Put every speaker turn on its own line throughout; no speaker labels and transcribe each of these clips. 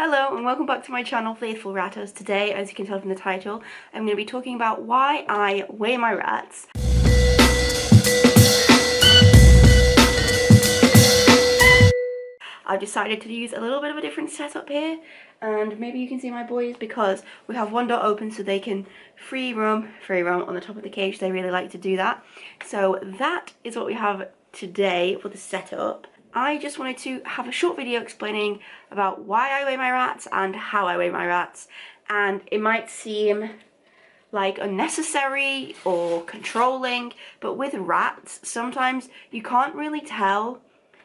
Hello and welcome back to my channel, Faithful Ratters. Today, as you can tell from the title, I'm going to be talking about why I weigh my rats. I've decided to use a little bit of a different setup here, and maybe you can see my boys because we have one door open so they can free roam on the top of the cage. They really like to do that. So that is what we have today for the setup. I just wanted to have a short video explaining about why I weigh my rats and how I weigh my rats, and it might seem like unnecessary or controlling, but with rats sometimes you can't really tell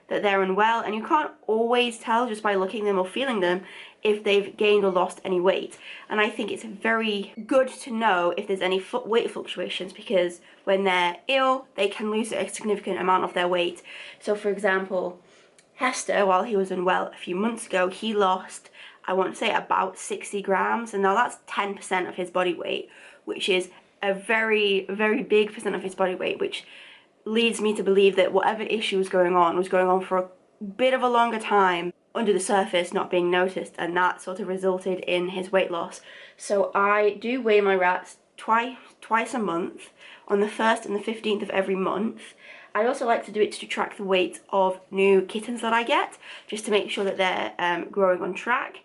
that they're unwell, and you can't always tell just by looking at them or feeling them if they've gained or lost any weight. And I think it's very good to know if there's any weight fluctuations, because when they're ill they can lose a significant amount of their weight. So for example, Hester, while he was unwell a few months ago, he lost, I want to say, about 60 grams, and now that's 10% of his body weight, which is a very big percent of his body weight, which leads me to believe that whatever issue was going on for a bit of a longer time under the surface, not being noticed, and that sort of resulted in his weight loss. So I do weigh my rats twice a month, on the 1st and the 15th of every month. I also like to do it to track the weight of new kittens that I get, just to make sure that they're growing on track.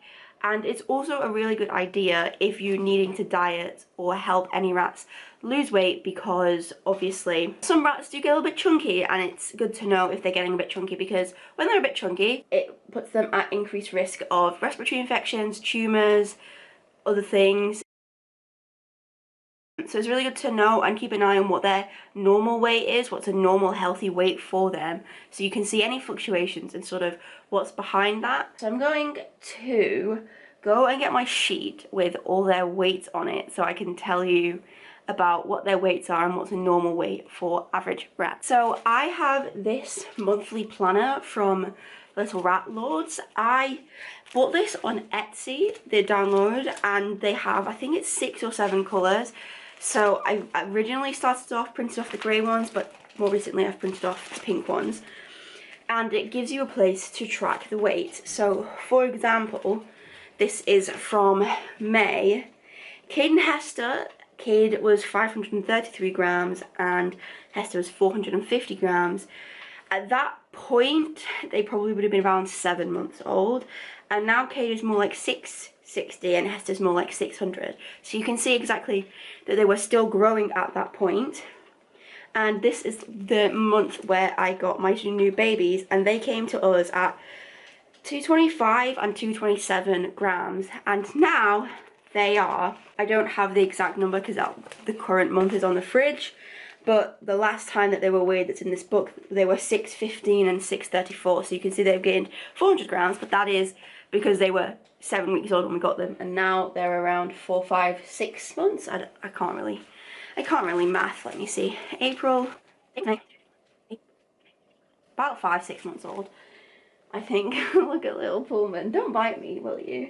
And it's also a really good idea if you're needing to diet or help any rats lose weight, because obviously some rats do get a little bit chunky, and it's good to know if they're getting a bit chunky, because when they're a bit chunky it puts them at increased risk of respiratory infections, tumours, other things. So it's really good to know and keep an eye on what their normal weight is, what's a normal healthy weight for them, so you can see any fluctuations and sort of what's behind that. So I'm going to go and get my sheet with all their weights on it so I can tell you about what their weights are and what's a normal weight for average rats. So I have this monthly planner from Little Rat Lords. I bought this on Etsy, the download, and they have, I think it's 6 or 7 colours. So I originally started off printed off the grey ones, but more recently I've printed off the pink ones. And it gives you a place to track the weight. So for example, this is from May. Cade and Hester, Cade was 533 grams and Hester was 450 grams. At that point, they probably would have been around 7 months old. And now Cade is more like 660 and Hester's more like 600. So you can see exactly that they were still growing at that point. And this is the month where I got my 2 new babies, and they came to us at 225 and 227 grams. And now they are, I don't have the exact number because the current month is on the fridge, but the last time that they were weighed that's in this book, they were 615 and 634. So you can see they've gained 400 grams, but that is because they were 7 weeks old when we got them, and now they're around 4, 5, 6 months. I can't really math. Let me see. April, about 5, 6 months old, I think. Look at little Pullman. Don't bite me, will you?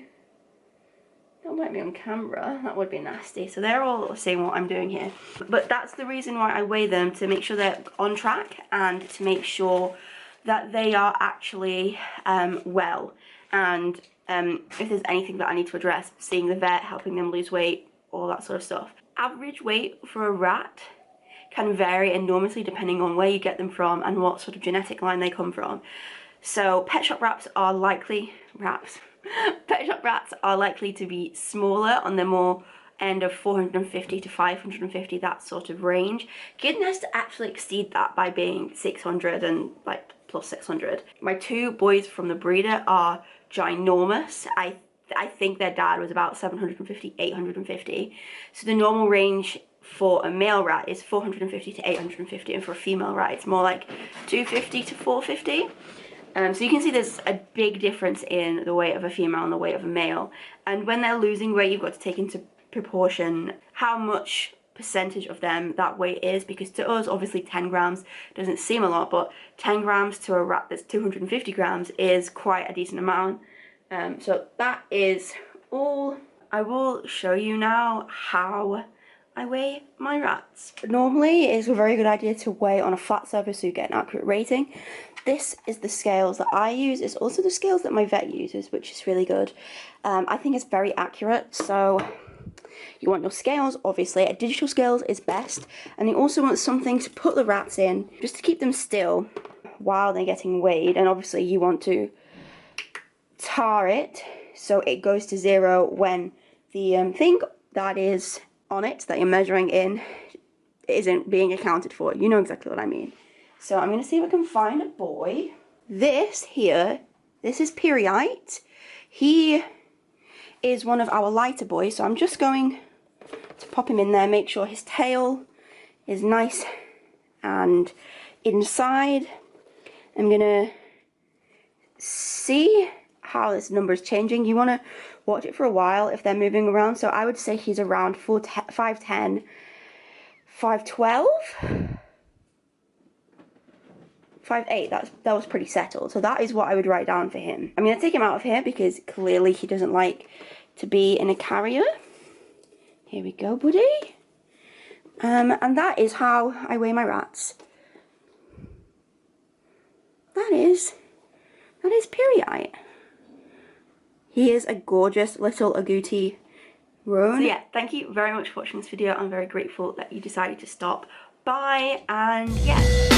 Don't bite me on camera, that would be nasty. So they're all seeing what I'm doing here. But that's the reason why I weigh them, to make sure they're on track and to make sure that they are actually well. And if there's anything that I need to address, seeing the vet, helping them lose weight, all that sort of stuff. Average weight for a rat can vary enormously depending on where you get them from and what sort of genetic line they come from. So pet shop rats are likely, pet shop rats are likely to be smaller, on the more end of 450 to 550, that sort of range. Kitten has to actually exceed that by being 600 and like plus 600. My 2 boys from the breeder are ginormous. I think their dad was about 750, 850. So the normal range for a male rat is 450 to 850, and for a female rat it's more like 250 to 450. So you can see there's a big difference in the weight of a female and the weight of a male. And when they're losing weight, you've got to take into proportion how much percentage of them that weight is, because to us obviously 10 grams doesn't seem a lot, but 10 grams to a rat that's 250 grams is quite a decent amount. So that is all. I will show you now how I weigh my rats. Normally, it is a very good idea to weigh on a flat surface so you get an accurate rating. This is the scales that I use. It's also the scales that my vet uses, which is really good. I think it's very accurate, so you want your scales, obviously. A digital scales is best, and you also want something to put the rats in, just to keep them still while they're getting weighed, and obviously you want to tar it so it goes to 0 when the thing that is on it that you're measuring in isn't being accounted for. You know exactly what I mean. So I'm going to see if I can find a boy. This here, this is Periite. He is one of our lighter boys, so I'm just going to pop him in there, make sure his tail is nice and inside. I'm going to see how this number is changing. You want to watch it for a while if they're moving around. So I would say he's around 5'10", 5'12", 5'8". That was pretty settled. So that is what I would write down for him. I'm going to take him out of here because clearly he doesn't like to be in a carrier. Here we go, buddy. And that is how I weigh my rats. That is Periite. He is a gorgeous little agouti roan. So yeah, thank you very much for watching this video. I'm very grateful that you decided to stop by, and yeah.